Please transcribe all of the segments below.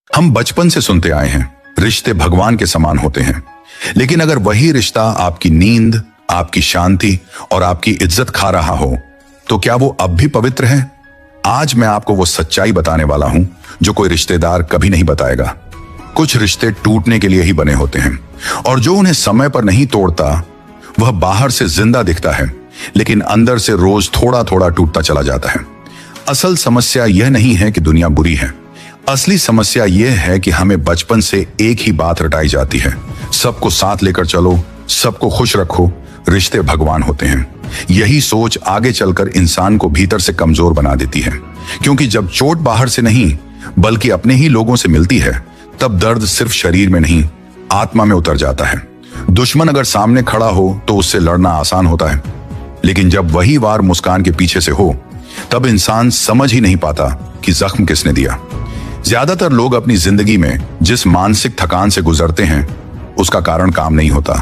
हम बचपन से सुनते आए हैं, रिश्ते भगवान के समान होते हैं। लेकिन अगर वही रिश्ता आपकी नींद, आपकी शांति और आपकी इज्जत खा रहा हो, तो क्या वो अब भी पवित्र है? आज मैं आपको वो सच्चाई बताने वाला हूं जो कोई रिश्तेदार कभी नहीं बताएगा। कुछ रिश्ते टूटने के लिए ही बने होते हैं, और जो उन्हें समय पर नहीं तोड़ता वह बाहर से जिंदा दिखता है, लेकिन अंदर से रोज थोड़ा थोड़ा टूटता चला जाता है। असल समस्या यह नहीं है कि दुनिया बुरी है। असली समस्या यह है कि हमें बचपन से एक ही बात रटाई जाती है, सबको साथ लेकर चलो, सबको खुश रखो, रिश्ते भगवान होते हैं। यही सोच आगे चलकर इंसान को भीतर से कमजोर बना देती है, क्योंकि जब चोट बाहर से नहीं बल्कि अपने ही लोगों से मिलती है, तब दर्द सिर्फ शरीर में नहीं आत्मा में उतर जाता है। दुश्मन अगर सामने खड़ा हो तो उससे लड़ना आसान होता है, लेकिन जब वही वार मुस्कान के पीछे से हो, तब इंसान समझ ही नहीं पाता कि जख्म किसने दिया। ज्यादातर लोग अपनी जिंदगी में जिस मानसिक थकान से गुजरते हैं, उसका कारण काम नहीं होता,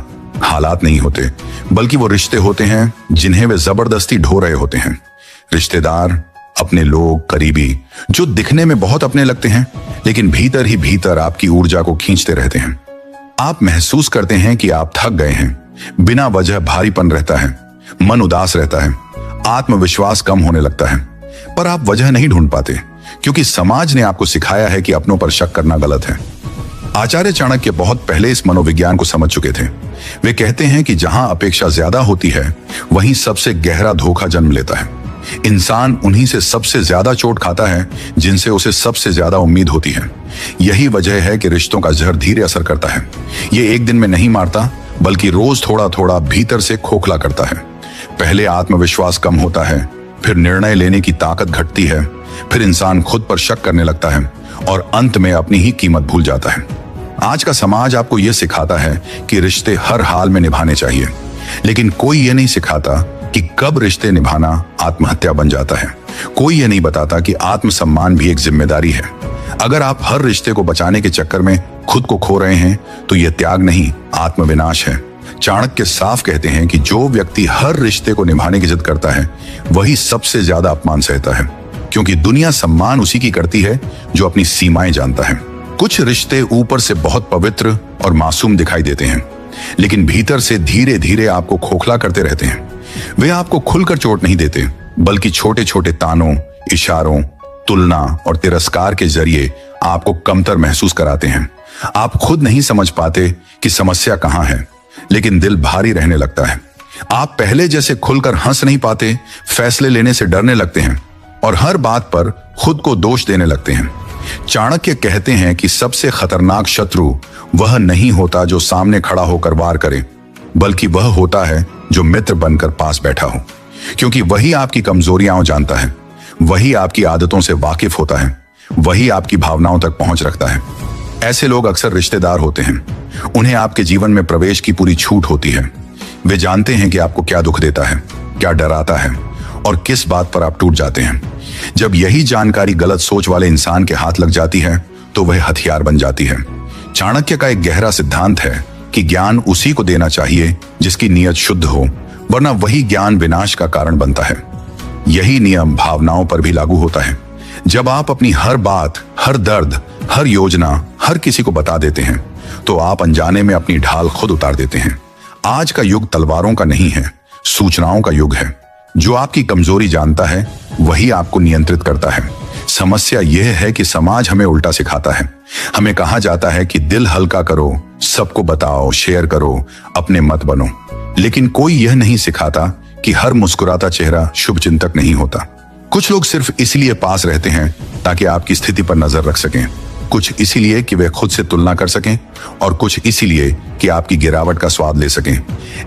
हालात नहीं होते, बल्कि वो रिश्ते होते हैं जिन्हें वे जबरदस्ती ढो रहे होते हैं। रिश्तेदार, अपने लोग, करीबी, जो दिखने में बहुत अपने लगते हैं, लेकिन भीतर ही भीतर आपकी ऊर्जा को खींचते रहते हैं। आप महसूस करते हैं कि आप थक गए हैं, बिना वजह भारीपन रहता है, मन उदास रहता है, आत्मविश्वास कम होने लगता है, पर आप वजह नहीं ढूंढ पाते, क्योंकि समाज ने आपको सिखाया है कि अपनों पर शक करना गलत है। आचार्य चाणक्य बहुत पहले इस मनोविज्ञान को समझ चुके थे। वे कहते हैं कि जहां अपेक्षा ज्यादा होती है, वहीं सबसे गहरा धोखा जन्म लेता है। इंसान उन्हीं से सबसे ज्यादा चोट खाता है जिनसे उसे सबसे ज्यादा उम्मीद होती है। यही वजह है कि रिश्तों का जहर धीरे असर करता है। ये एक दिन में नहीं मारता, बल्कि रोज थोड़ा थोड़ा भीतर से खोखला करता है। पहले आत्मविश्वास कम होता है, फिर निर्णय लेने की ताकत घटती है, फिर इंसान खुद पर शक करने लगता है, और अंत में अपनी ही कीमत भूल जाता है। आज का समाज आपको यह सिखाता है कि रिश्ते हर हाल में निभाने चाहिए, लेकिन कोई ये नहीं सिखाता कि कब रिश्ते निभाना आत्महत्या बन जाता है। कोई ये नहीं बताता कि आत्मसम्मान भी एक जिम्मेदारी है। अगर आप हर रिश्ते को बचाने के चक्कर में खुद को खो रहे हैं, तो यह त्याग नहीं, आत्मविनाश है। चाणक्य साफ कहते हैं कि जो व्यक्ति हर रिश्ते को निभाने की जिद करता है, वही सबसे ज्यादा अपमान सहता है, क्योंकि दुनिया सम्मान उसी की करती है जो अपनी सीमाएं जानता है। कुछ रिश्ते ऊपर से बहुत पवित्र और मासूम दिखाई देते हैं, लेकिन भीतर से धीरे धीरे आपको खोखला करते रहते हैं। वे आपको खुलकर चोट नहीं देते, बल्कि छोटे छोटे तानों, इशारों, तुलना और तिरस्कार के जरिए आपको कमतर महसूस कराते हैं। आप खुद नहीं समझ पाते कि समस्या कहां है, लेकिन दिल भारी रहने लगता है। आप पहले जैसे खुलकर हंस नहीं पाते, फैसले लेने से डरने लगते हैं, और हर बात पर खुद को दोष देने लगते हैं। चाणक्य कहते हैं कि सबसे खतरनाक शत्रु वह नहीं होता जो सामने खड़ा होकर वार करे, बल्कि वह होता है जो मित्र बनकर पास बैठा हो, क्योंकि वही आपकी कमजोरियां जानता है, वही आपकी आदतों से वाकिफ होता है, वही आपकी भावनाओं तक पहुंच रखता है। ऐसे लोग अक्सर रिश्तेदार होते हैं। उन्हें आपके जीवन में प्रवेश की पूरी छूट होती है। वे जानते हैं कि आपको क्या दुख देता है, क्या डराता है, और किस बात पर आप टूट जाते हैं। जब यही जानकारी गलत सोच वाले इंसान के हाथ लग जाती है, तो वह हथियार बन जाती है। चाणक्य का एक गहरा सिद्धांत है कि ज्ञान उसी को देना चाहिए जिसकी नीयत शुद्ध हो, वरना वही ज्ञान विनाश का कारण बनता है। यही नियम भावनाओं पर भी लागू होता है। जब आप अपनी हर बात, हर दर्द, हर योजना हर किसी को बता देते हैं, तो आप अनजाने में अपनी ढाल खुद उतार देते हैं। आज का युग तलवारों का नहीं है, सूचनाओं का युग है। जो आपकी कमजोरी जानता है, वही आपको नियंत्रित करता है। समस्या यह है कि समाज हमें उल्टा सिखाता है। हमें कहा जाता है कि दिल हल्का करो, सबको बताओ, शेयर करो, अपने मत बनो। लेकिन कोई यह नहीं सिखाता कि हर मुस्कुराता चेहरा शुभ चिंतक नहीं होता। कुछ लोग सिर्फ इसलिए पास रहते हैं ताकि आपकी स्थिति पर नजर रख सकें, कुछ इसीलिए कि वे खुद से तुलना कर सकें, और कुछ इसीलिए कि आपकी गिरावट का स्वाद ले सकें।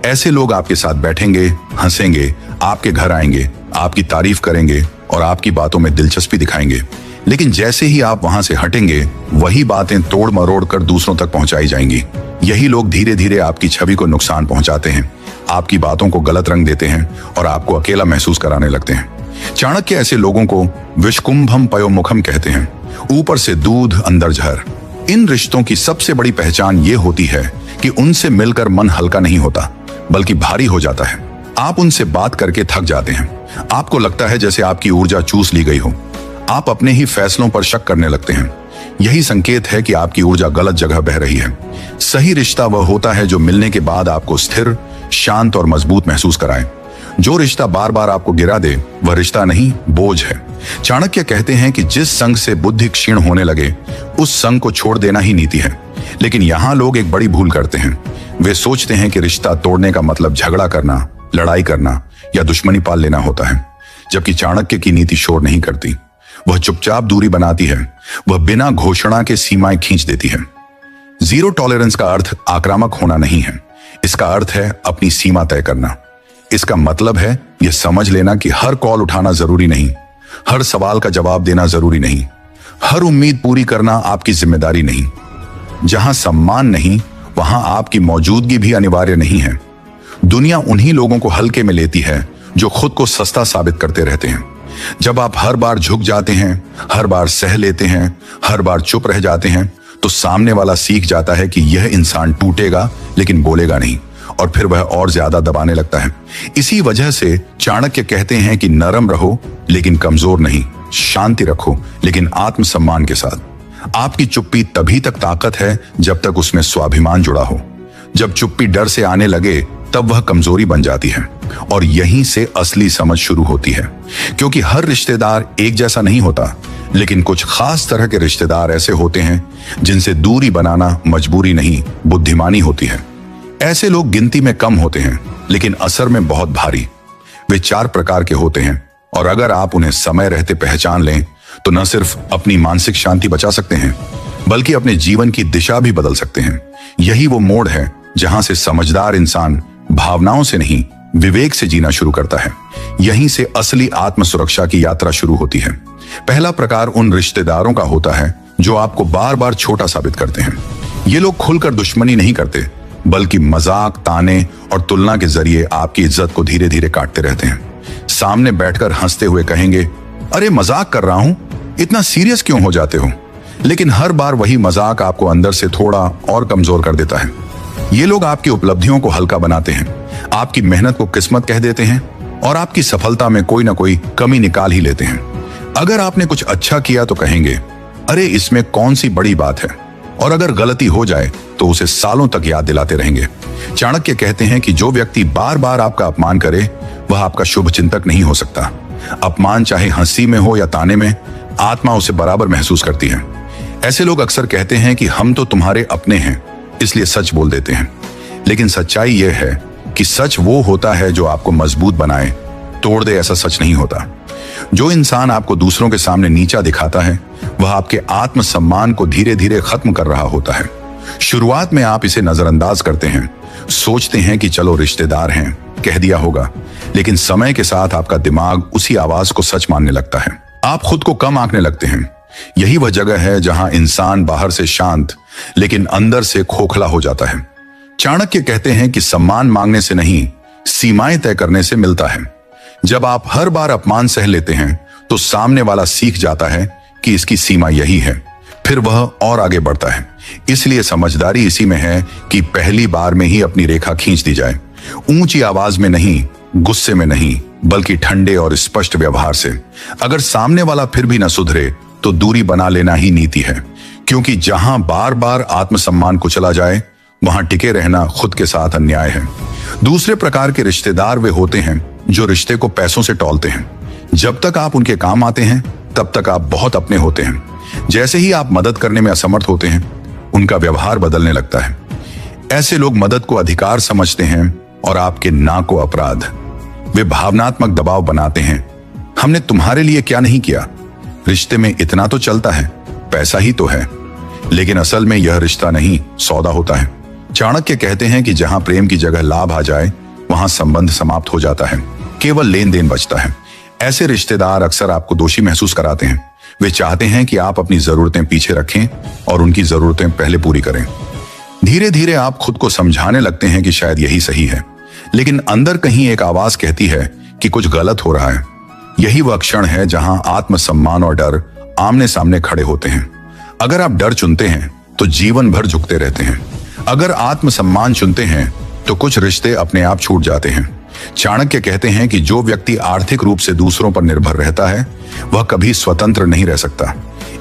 ऐसे लोग आपके साथ बैठेंगे, हंसेंगे, आपके घर आएंगे, आपकी तारीफ करेंगे और आपकी बातों में दिलचस्पी दिखाएंगे। लेकिन जैसे ही आप वहां से हटेंगे, वही बातें तोड़ मरोड़ कर दूसरों तक पहुंचाई जाएंगी। यही लोग धीरे धीरे आपकी छवि को नुकसान पहुंचाते हैं, आपकी बातों को गलत रंग देते हैं और आपको अकेला महसूस कराने लगते हैं। चाणक्य ऐसे लोगों को विषकुंभम पयोमुखम कहते हैं, ऊपर से दूध अंदर जहर। इन रिश्तों की सबसे बड़ी पहचान ये होती है कि उनसे मिलकर मन हल्का नहीं होता, बल्कि भारी हो जाता है। आप उनसे बात करके थक जाते हैं, आपको लगता है जैसे आपकी ऊर्जा चूस ली गई हो। आप अपने ही फैसलों पर शक करने लगते हैं, यही संकेत है कि आपकी ऊर्जा गलत जगह बह रही है। सही रिश्ता वह होता है जो मिलने के बाद आपको स्थिर, शांत और मजबूत महसूस कराए। जो रिश्ता बार बार आपको गिरा दे वह रिश्ता नहीं, बोझ है। चाणक्य कहते हैं कि जिस संग से बुद्धि क्षीण होने लगे उस संग को छोड़ देना ही नीति है। लेकिन यहाँ लोग एक बड़ी भूल करते हैं। वे सोचते हैं कि रिश्ता तोड़ने का मतलब झगड़ा करना, लड़ाई करना या दुश्मनी पाल लेना होता है, जबकि चाणक्य की नीति शोर नहीं करती। वह चुपचाप दूरी बनाती है। वह बिना घोषणा के सीमाएं खींच देती है। जीरो टॉलरेंस का अर्थ आक्रामक होना नहीं है। इसका अर्थ है अपनी सीमा तय करना। इसका मतलब है यह समझ लेना कि हर कॉल उठाना जरूरी नहीं, हर सवाल का जवाब देना जरूरी नहीं, हर उम्मीद पूरी करना आपकी जिम्मेदारी नहीं। जहां सम्मान नहीं वहां आपकी मौजूदगी भी अनिवार्य नहीं है। दुनिया उन्हीं लोगों को हल्के में लेती है जो खुद को सस्ता साबित करते रहते हैं। जब आप हर बार झुक जाते हैं, हर बार सह लेते हैं, हर बार चुप रह जाते हैं, तो सामने वाला सीख जाता है कि यह इंसान टूटेगा लेकिन बोलेगा नहीं, और फिर वह और ज्यादा दबाने लगता है। इसी वजह से चाणक्य कहते हैं कि नरम रहो लेकिन कमजोर नहीं, शांति रखो लेकिन आत्मसम्मान के साथ। आपकी चुप्पी तभी तक ताकत है जब तक उसमें स्वाभिमान जुड़ा हो। जब चुप्पी डर से आने लगे तब वह कमजोरी बन जाती है, और यहीं से असली समझ शुरू होती है। क्योंकि हर रिश्तेदार एक जैसा नहीं होता, लेकिन कुछ खास तरह के रिश्तेदार ऐसे होते हैं जिनसे दूरी बनाना मजबूरी नहीं, बुद्धिमानी होती है। ऐसे लोग गिनती में कम होते हैं लेकिन असर में बहुत भारी। वे 4 प्रकार के होते हैं, और अगर आप उन्हें समय रहते पहचान लें तो न सिर्फ अपनी मानसिक शांति बचा सकते हैं बल्कि अपने जीवन की दिशा भी बदल सकते हैं। यही वो मोड़ है जहां से समझदार इंसान भावनाओं से नहीं, विवेक से जीना शुरू करता है। यहीं से असली आत्म सुरक्षा की यात्रा शुरू होती है। पहला प्रकार उन रिश्तेदारों का होता है जो आपको बार बार छोटा साबित करते हैं। ये लोग खुलकर दुश्मनी नहीं करते बल्कि मजाक, ताने और तुलना के जरिए आपकी इज्जत को धीरे धीरे काटते रहते हैं। सामने बैठकर हंसते हुए कहेंगे, अरे मजाक कर रहा हूं, इतना सीरियस क्यों हो जाते हो? लेकिन हर बार वही मजाक आपको अंदर से थोड़ा और कमजोर कर देता है। ये लोग आपकी उपलब्धियों को हल्का बनाते हैं, आपकी मेहनत को किस्मत कह देते हैं और आपकी सफलता में कोई ना कोई कमी निकाल ही लेते हैं। अगर आपने कुछ अच्छा किया तो कहेंगे, अरे इसमें कौन सी बड़ी बात है, और अगर गलती हो जाए तो उसे सालों तक याद दिलाते रहेंगे। चाणक्य कहते हैं कि जो व्यक्ति बार बार आपका अपमान करे वह आपका शुभ चिंतक नहीं हो सकता। अपमान चाहे हंसी में हो या ताने में, आत्मा उसे बराबर महसूस करती है। ऐसे लोग अक्सर कहते हैं कि हम तो तुम्हारे अपने हैं, इसलिए सच बोल देते हैं। लेकिन सच्चाई यह है कि सच वो होता है जो आपको मजबूत बनाए, तोड़ दे ऐसा सच नहीं होता। जो इंसान आपको दूसरों के सामने नीचा दिखाता है वह आपके आत्मसम्मान को धीरे धीरे खत्म कर रहा होता है। शुरुआत में आप इसे नजरअंदाज करते हैं, सोचते हैं कि चलो रिश्तेदार हैं, कह दिया होगा, लेकिन समय के साथ आपका दिमाग उसी आवाज को सच मानने लगता है। आप खुद को कम आंकने लगते हैं। यही वह जगह है जहां इंसान बाहर से शांत लेकिन अंदर से खोखला हो जाता है। चाणक्य कहते हैं कि सम्मान मांगने से नहीं, सीमाएं तय करने से मिलता है। जब आप हर बार अपमान सह लेते हैं तो सामने वाला सीख जाता है कि इसकी सीमा यही है, फिर वह और आगे बढ़ता है। इसलिए समझदारी इसी में है कि पहली बार में ही अपनी रेखा खींच दी जाए। ऊंची आवाज में नहीं, गुस्से में नहीं, बल्कि ठंडे और स्पष्ट व्यवहार से। अगर सामने वाला फिर भी न सुधरे तो दूरी बना लेना ही नीति है, क्योंकि जहां बार बार आत्मसम्मान कुचला जाए वहां टिके रहना खुद के साथ अन्याय है। दूसरे प्रकार के रिश्तेदार वे होते हैं जो रिश्ते को पैसों से तौलते हैं। जब तक आप उनके काम आते हैं तब तक आप बहुत अपने होते हैं। जैसे ही आप मदद करने में असमर्थ होते हैं उनका व्यवहार बदलने लगता है। ऐसे लोग मदद को अधिकार समझते हैं और आपके ना को अपराध। वे भावनात्मक दबाव बनाते हैं, हमने तुम्हारे लिए क्या नहीं किया, रिश्ते में इतना तो चलता है, पैसा ही तो है। लेकिन असल में यह रिश्ता नहीं, सौदा होता है। चाणक्य कहते हैं कि जहां प्रेम की जगह लाभ आ जाए वहां संबंध समाप्त हो जाता है, केवल लेन देन बचता है। ऐसे रिश्तेदार अक्सर आपको दोषी महसूस कराते हैं। वे चाहते हैं कि आप अपनी जरूरतें पीछे रखें और उनकी जरूरतें पहले पूरी करें। धीरे धीरे आप खुद को समझाने लगते हैं कि शायद यही सही है, लेकिन अंदर कहीं एक आवाज कहती है कि कुछ गलत हो रहा है। यही वह क्षण है जहां आत्मसम्मान और डर आमने सामने खड़े होते हैं। अगर आप डर चुनते हैं तो जीवन भर झुकते रहते हैं। अगर आत्मसम्मान चुनते हैं तो कुछ रिश्ते अपने आप छूट जाते हैं। चाणक्य कहते हैं कि जो व्यक्ति आर्थिक रूप से दूसरों पर निर्भर रहता है वह कभी स्वतंत्र नहीं रह सकता।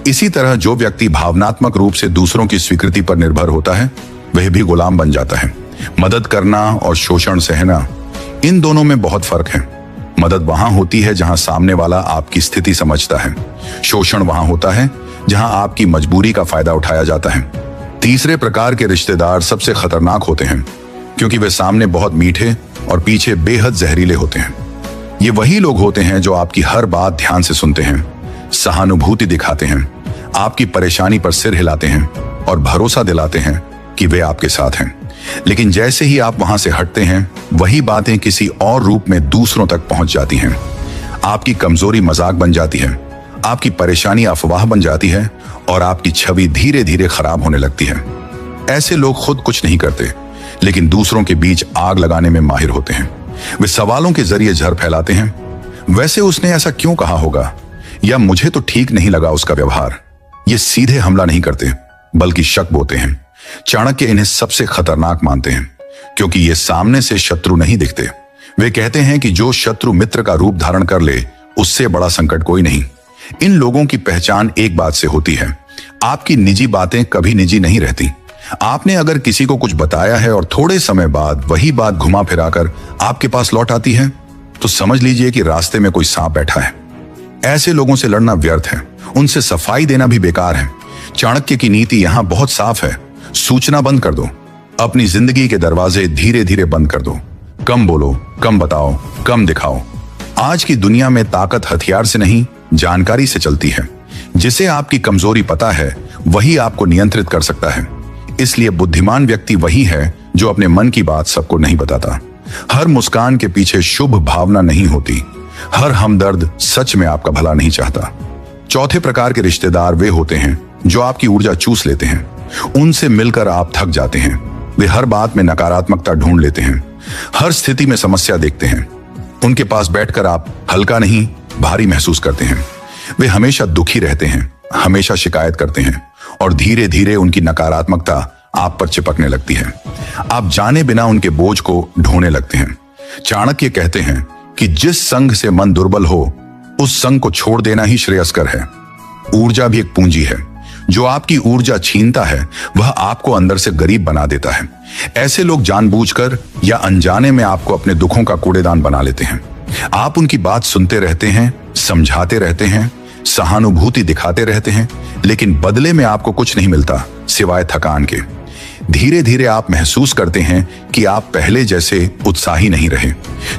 इसी तरह जो व्यक्ति भावनात्मक रूप से दूसरों की स्वीकृति पर निर्भर होता है वह भी गुलाम बन जाता है। मदद करना और शोषण सहना, इन दोनों में बहुत फर्क है। मदद वहां होती है जहां सामने वाला आपकी स्थिति समझता है। शोषण वहां होता है जहां आपकी मजबूरी का फायदा उठाया जाता है। तीसरे प्रकार के रिश्तेदार सबसे खतरनाक होते हैं क्योंकि वे सामने बहुत मीठे और पीछे बेहद जहरीले होते हैं। ये वही लोग होते हैं जो आपकी हर बात ध्यान से सुनते हैं, सहानुभूति दिखाते हैं, आपकी परेशानी पर सिर हिलाते हैं और भरोसा दिलाते हैं कि वे आपके साथ हैं। लेकिन जैसे ही आप वहां से हटते हैं, वही बातें किसी और रूप में दूसरों तक पहुंच जाती हैं। आपकी कमजोरी मजाक बन जाती है, आपकी परेशानी अफवाह बन जाती है और आपकी छवि धीरे धीरे खराब होने लगती है। ऐसे लोग खुद कुछ नहीं करते, लेकिन दूसरों के बीच आग लगाने में माहिर होते हैं। वे सवालों के जरिए जहर फैलाते हैं। वैसे उसने ऐसा क्यों कहा होगा, या मुझे तो ठीक नहीं लगा उसका व्यवहार। ये सीधे हमला नहीं करते, बल्कि शक बोते हैं। चाणक्य इन्हें सबसे खतरनाक मानते हैं क्योंकि ये सामने से शत्रु नहीं दिखते। वे कहते हैं कि जो शत्रु मित्र का रूप धारण कर ले, उससे बड़ा संकट कोई नहीं। इन लोगों की पहचान एक बात से होती है, आपकी निजी बातें कभी निजी नहीं रहती। आपने अगर किसी को कुछ बताया है और थोड़े समय बाद वही बात घुमा फिराकर आपके पास लौट आती है, तो समझ लीजिए कि रास्ते में कोई सांप बैठा है। ऐसे लोगों से लड़ना व्यर्थ है, उनसे सफाई देना भी बेकार है। चाणक्य की नीति यहां बहुत साफ है, सूचना बंद कर दो। अपनी जिंदगी के दरवाजे धीरे धीरे बंद कर दो। कम बोलो, कम बताओ, कम दिखाओ। आज की दुनिया में ताकत हथियार से नहीं, जानकारी से चलती है। जिसे आपकी कमजोरी पता है, वही आपको नियंत्रित कर सकता है। इसलिए बुद्धिमान व्यक्ति वही है जो अपने मन की बात सबको नहीं बताता। हर मुस्कान के पीछे शुभ भावना नहीं होती। हर हमदर्द सच में आपका भला नहीं चाहता। चौथे प्रकार के रिश्तेदार वे होते हैं जो आपकी ऊर्जा चूस लेते हैं। उनसे मिलकर आप थक जाते हैं। वे हर बात में नकारात्मकता ढूंढ लेते हैं, हर स्थिति में समस्या देखते हैं। उनके पास बैठकर आप हल्का नहीं, भारी महसूस करते हैं। वे हमेशा दुखी रहते हैं, हमेशा शिकायत करते हैं और धीरे धीरे उनकी नकारात्मकता आप पर चिपकने लगती है। आप जाने बिना उनके बोझ को ढोने लगते हैं। चाणक्य कहते हैं कि जिस संग से मन दुर्बल हो, उस संग को छोड़ देना ही श्रेयस्कर है। ऊर्जा भी एक पूंजी है। जो आपकी ऊर्जा छीनता है, वह आपको अंदर से गरीब बना देता है। ऐसे लोग जानबूझकर या अनजाने में आपको अपने दुखों का कूड़ेदान बना लेते हैं। आप उनकी बात सुनते रहते हैं, समझाते रहते हैं, सहानुभूति दिखाते रहते हैं, लेकिन बदले में आपको कुछ नहीं मिलता सिवाय थकान के। धीरे धीरे आप महसूस करते हैं कि आप पहले जैसे उत्साही नहीं रहे।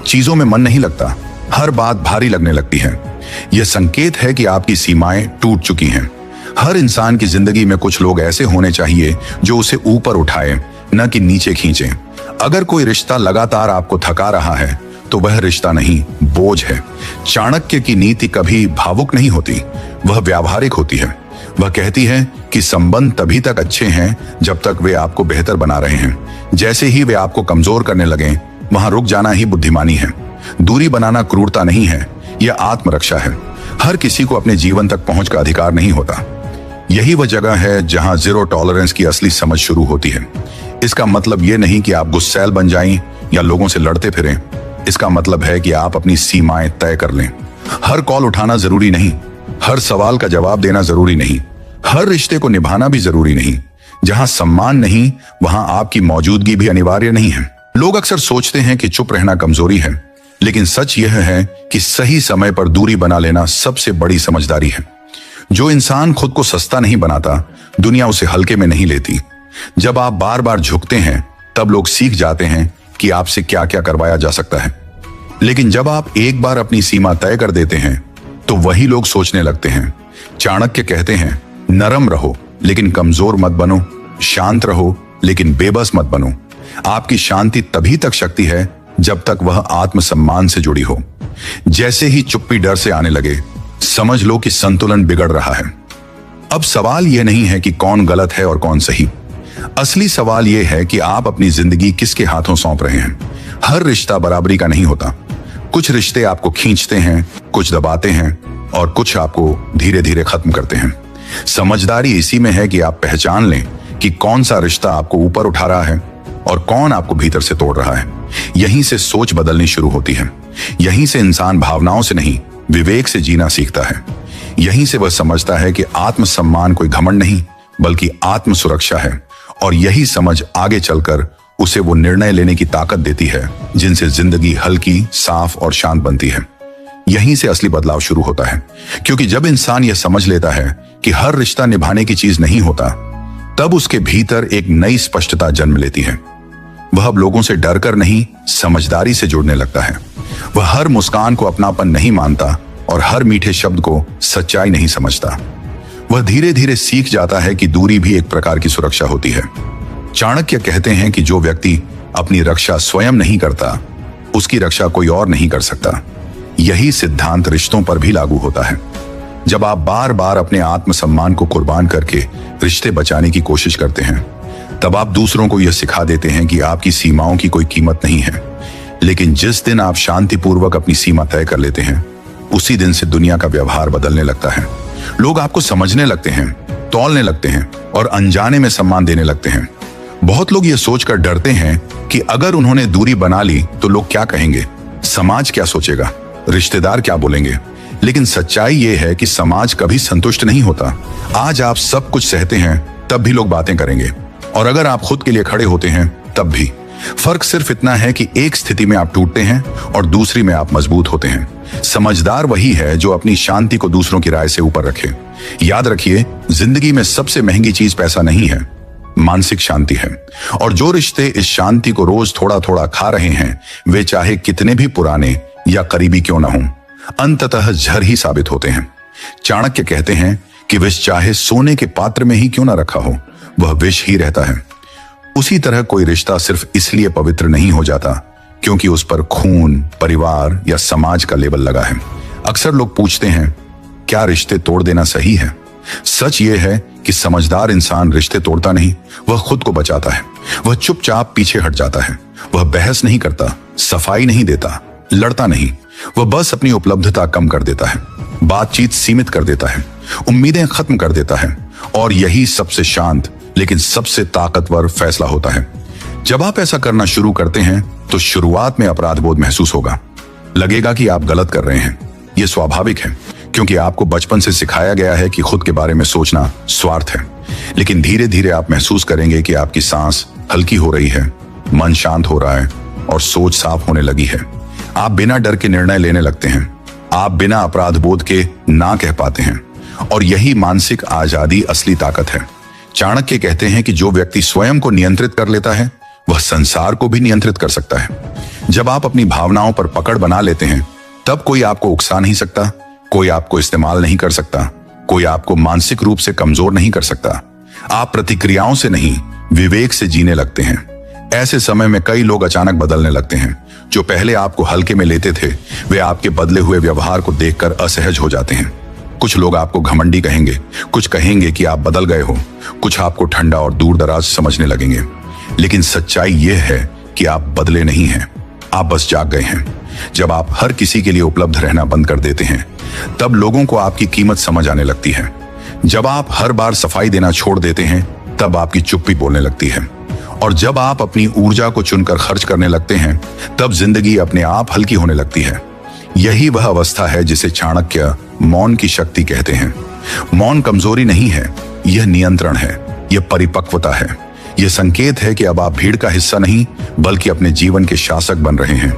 चीजों में मन नहीं लगता, हर बात भारी लगने लगती है। यह संकेत है कि आपकी सीमाएं टूट चुकी हैं। हर इंसान की जिंदगी में कुछ लोग ऐसे होने चाहिए जो उसे ऊपर उठाए, न कि नीचे खींचे। अगर कोई रिश्ता लगातार आपको थका रहा है, तो वह रिश्ता नहीं, बोझ है। चाणक्य की नीति कभी भावुक नहीं होती, वह व्यावहारिक होती है। वह कहती है कि संबंध तभी तक अच्छे हैं जब तक वे आपको बेहतर बना रहे हैं। जैसे ही वे आपको कमजोर करने लगें, वहां रुक जाना ही बुद्धिमानी है। दूरी बनाना क्रूरता नहीं है, यह आत्मरक्षा है। हर किसी को अपने जीवन तक पहुंच का अधिकार नहीं होता। यही वह जगह है जहां जीरो टॉलरेंस की असली समझ शुरू होती है। इसका मतलब यह नहीं कि आप गुस्सैल बन जाएं या लोगों से लड़ते फिरें। इसका मतलब है कि आप अपनी सीमाएं तय कर लें। हर कॉल उठाना जरूरी नहीं, हर सवाल का जवाब देना जरूरी नहीं, हर रिश्ते को निभाना भी जरूरी नहीं। जहां सम्मान नहीं, वहां आपकी मौजूदगी भी अनिवार्य नहीं है। लोग अक्सर सोचते हैं कि चुप रहना कमजोरी है, लेकिन सच यह है कि सही समय पर दूरी बना लेना सबसे बड़ी समझदारी है। जो इंसान खुद को सस्ता नहीं बनाता, दुनिया उसे हल्के में नहीं लेती। जब आप बार बार झुकते हैं, तब लोग सीख जाते हैं कि आपसे क्या क्या करवाया जा सकता है। लेकिन जब आप एक बार अपनी सीमा तय कर देते हैं, तो वही लोग सोचने लगते हैं। चाणक्य कहते हैं, नरम रहो लेकिन कमजोर मत बनो, शांत रहो लेकिन बेबस मत बनो। आपकी शांति तभी तक शक्ति है जब तक वह आत्मसम्मान से जुड़ी हो। जैसे ही चुप्पी डर से आने लगे, समझ लो कि संतुलन बिगड़ रहा है। अब सवाल यह नहीं है कि कौन गलत है और कौन सही। असली सवाल यह है कि आप अपनी जिंदगी किसके हाथों सौंप रहे हैं। हर रिश्ता बराबरी का नहीं होता। कुछ रिश्ते आपको खींचते हैं, कुछ दबाते हैं और कुछ आपको धीरे धीरे खत्म करते हैं। समझदारी इसी में है कि आप पहचान लें कि कौन सा रिश्ता आपको ऊपर उठा रहा है और कौन आपको भीतर से तोड़ रहा है। यहीं से सोच बदलनी शुरू होती है। यहीं से इंसान भावनाओं से नहीं, विवेक से जीना सीखता है। यहीं से वह समझता है कि आत्मसम्मान कोई घमंड नहीं बल्कि आत्म सुरक्षा है, और यही समझ आगे चलकर उसे वो निर्णय लेने की ताकत देती है जिनसे जिंदगी हल्की, साफ और शांत बनती है। यहीं से असली बदलाव शुरू होता है, क्योंकि जब इंसान यह समझ लेता है कि हर रिश्ता निभाने की चीज नहीं होता, तब उसके भीतर एक नई स्पष्टता जन्म लेती है। वह अब लोगों से डरकर नहीं, समझदारी से जुड़ने लगता है। वह हर मुस्कान को अपनापन नहीं मानता और हर मीठे शब्द को सच्चाई नहीं समझता। वह धीरे धीरे सीख जाता है कि दूरी भी एक प्रकार की सुरक्षा होती है। चाणक्य कहते हैं कि जो व्यक्ति अपनी रक्षा स्वयं नहीं करता, उसकी रक्षा कोई और नहीं कर सकता। यही सिद्धांत रिश्तों पर भी लागू होता है। जब आप बार बार अपने आत्मसम्मान को कुर्बान करके रिश्ते बचाने की कोशिश करते हैं, तब आप दूसरों को यह सिखा देते हैं कि आपकी सीमाओं की कोई कीमत नहीं है। लेकिन जिस दिन आप शांतिपूर्वक अपनी सीमा तय कर लेते हैं, उसी दिन से दुनिया का व्यवहार बदलने लगता है। लोग आपको समझने लगते हैं, तौलने लगते हैं और अनजाने में सम्मान देने लगते हैं। बहुत लोग ये सोचकर डरते हैं कि अगर उन्होंने दूरी बना ली तो लोग क्या कहेंगे, समाज क्या सोचेगा, रिश्तेदार क्या बोलेंगे। लेकिन सच्चाई ये है कि समाज कभी संतुष्ट नहीं होता। आज आप सब कुछ सहते हैं, तब भी लोग बातें करेंगे, और अगर आप खुद के लिए खड़े होते हैं तब भी। फर्क सिर्फ इतना है कि एक स्थिति में आप टूटते हैं और दूसरी में आप मजबूत होते हैं। समझदार वही है जो अपनी शांति को दूसरों की राय से ऊपर रखे। याद रखिए, जिंदगी में सबसे महंगी चीज पैसा नहीं है, मानसिक शांति है। और जो रिश्ते इस शांति को रोज थोड़ा थोड़ा खा रहे हैं, वे चाहे कितने भी पुराने या करीबी क्यों ना हों, अंततः जहर ही साबित होते हैं। चाणक्य कहते हैं कि विष चाहे सोने के पात्र में ही क्यों ना रखा हो, वह विष ही रहता है। उसी तरह कोई रिश्ता सिर्फ इसलिए पवित्र नहीं हो जाता क्योंकि उस पर खून, परिवार या समाज का लेबल लगा है। अक्सर लोग पूछते हैं, क्या रिश्ते तोड़ देना सही है? सच ये है कि समझदार इंसान रिश्ते तोड़ता नहीं, वह खुद को बचाता है। वह चुपचाप पीछे हट जाता है। वह बहस नहीं करता, सफाई नहीं देता, लड़ता नहीं। वह बस अपनी उपलब्धता कम कर देता है, बातचीत सीमित कर देता है, उम्मीदें खत्म कर देता है। और यही सबसे शांत लेकिन सबसे ताकतवर फैसला होता है। जब आप ऐसा करना शुरू करते हैं तो शुरुआत में अपराध बोध महसूस होगा। लगेगा कि आप गलत कर रहे हैं। यह स्वाभाविक है, क्योंकि आपको बचपन से सिखाया गया है कि खुद के बारे में सोचना स्वार्थ है। लेकिन धीरे धीरे आप महसूस करेंगे कि आपकी सांस हल्की हो रही है, मन शांत हो रहा है और सोच साफ होने लगी है। आप बिना डर के निर्णय लेने लगते हैं। आप बिना अपराध बोध के ना कह पाते हैं। और यही मानसिक आजादी असली ताकत है। चाणक्य कहते हैं कि जो व्यक्ति स्वयं को नियंत्रित कर लेता है, वह संसार को भी नियंत्रित कर सकता है। जब आप अपनी भावनाओं पर पकड़ बना लेते हैं, तब कोई आपको उकसा नहीं सकता, कोई आपको इस्तेमाल नहीं कर सकता, कोई आपको मानसिक रूप से कमजोर नहीं कर सकता। आप प्रतिक्रियाओं से नहीं, विवेक से जीने लगते हैं। ऐसे समय में कई लोग अचानक बदलने लगते हैं। जो पहले आपको हल्के में लेते थे, वे आपके बदले हुए व्यवहार को देखकर असहज हो जाते हैं। कुछ लोग आपको घमंडी कहेंगे, कुछ कहेंगे कि आप बदल गए हो, कुछ आपको ठंडा और दूर दराज समझने लगेंगे। लेकिन सच्चाई यह है कि आप बदले नहीं हैं, आप बस जाग गए हैं। जब आप हर किसी के लिए उपलब्ध रहना बंद कर देते हैं, तब लोगों को आपकी कीमत समझ आने लगती है। जब आप हर बार सफाई देना छोड़ देते हैं, तब आपकी चुप्पी बोलने लगती है। और जब आप अपनी ऊर्जा को चुनकर खर्च करने लगते हैं, तब जिंदगी अपने आप हल्की होने लगती है। यही वह अवस्था है जिसे चाणक्य मौन की शक्ति कहते हैं। मौन कमजोरी नहीं है, यह नियंत्रण है, यह परिपक्वता है। यह संकेत है कि अब आप भीड़ का हिस्सा नहीं बल्कि अपने जीवन के शासक बन रहे हैं।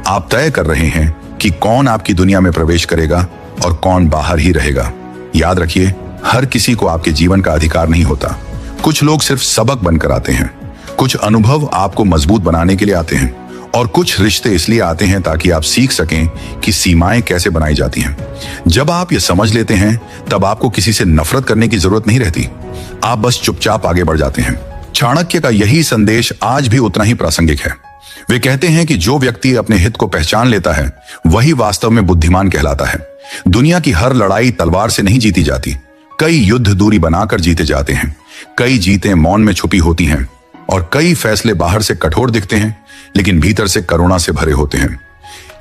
आप तय कर रहे हैं कि कौन आपकी दुनिया में प्रवेश करेगा और कौन बाहर ही रहेगा। याद रखिए, हर किसी को आपके जीवन का अधिकार नहीं होता। कुछ लोग सिर्फ सबक बनकर आते हैं, कुछ अनुभव आपको मजबूत बनाने के लिए आते हैं, और कुछ रिश्ते इसलिए आते हैं ताकि आप सीख सकें कि सीमाएं कैसे बनाई जाती हैं। जब आप ये समझ लेते हैं, तब आपको किसी से नफरत करने की जरूरत नहीं रहती। आप बस चुपचाप आगे बढ़ जाते हैं। चाणक्य का यही संदेश आज भी उतना ही प्रासंगिक है। वे कहते हैं कि जो व्यक्ति अपने हित को पहचान लेता है, वही वास्तव में बुद्धिमान कहलाता है। दुनिया की हर लड़ाई तलवार से नहीं जीती जाती। कई युद्ध दूरी बनाकर जीते जाते हैं। कई जीतें मौन में छुपी होती हैं, और कई फैसले बाहर से कठोर दिखते हैं लेकिन भीतर से करुणा से भरे होते हैं।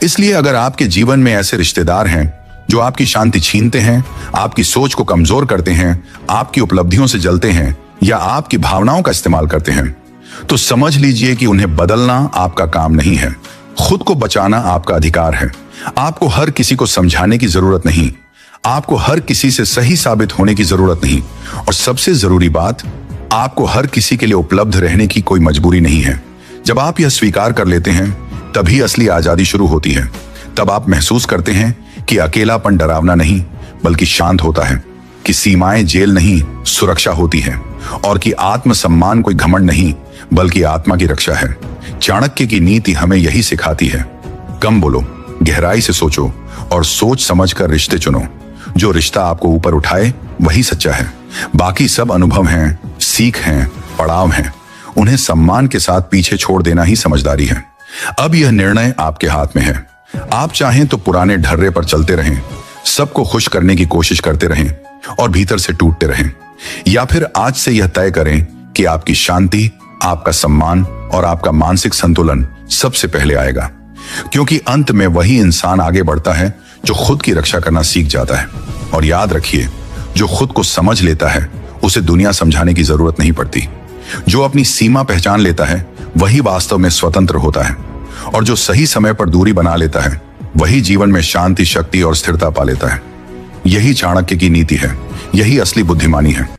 इसलिए अगर आपके जीवन में ऐसे रिश्तेदार हैं जो आपकी शांति छीनते हैं, आपकी सोच को कमजोर करते हैं, आपकी उपलब्धियों से जलते हैं या आपकी भावनाओं का इस्तेमाल करते हैं, तो समझ लीजिए कि उन्हें बदलना आपका काम नहीं है। खुद को बचाना आपका अधिकार है। आपको हर किसी को समझाने की जरूरत नहीं। आपको हर किसी से सही साबित होने की जरूरत नहीं, और सबसे जरूरी बात, आपको हर किसी के लिए उपलब्ध रहने की कोई मजबूरी नहीं है। जब आप यह स्वीकार कर लेते हैं, तभी असली आजादी शुरू होती है। तब आप महसूस करते हैं कि अकेलापन डरावना नहीं बल्कि शांत होता है, कि सीमाएं जेल नहीं सुरक्षा होती है, और कि आत्मसम्मान कोई घमंड नहीं बल्कि आत्मा की रक्षा है। चाणक्य की नीति हमें यही सिखाती है, कम बोलो, गहराई से सोचो और सोच समझकर रिश्ते चुनो। जो रिश्ता आपको ऊपर उठाए वही सच्चा है, बाकी सब अनुभव हैं, सीख हैं, पड़ाव हैं। उन्हें सम्मान के साथ पीछे छोड़ देना ही समझदारी है। अब यह निर्णय आपके हाथ में है। आप चाहें तो पुराने ढर्रे पर चलते रहें, सबको खुश करने की कोशिश करते रहें और भीतर से टूटते रहें, या फिर आज से यह तय करें कि आपकी शांति, आपका सम्मान और आपका मानसिक संतुलन सबसे पहले आएगा। क्योंकि अंत में वही इंसान आगे बढ़ता है जो खुद की रक्षा करना सीख जाता है। और याद रखिए, जो खुद को समझ लेता है उसे दुनिया समझाने की जरूरत नहीं पड़ती। जो अपनी सीमा पहचान लेता है वही वास्तव में स्वतंत्र होता है, और जो सही समय पर दूरी बना लेता है वही जीवन में शांति, शक्ति और स्थिरता पा लेता है। यही चाणक्य की नीति है, यही असली बुद्धिमानी है।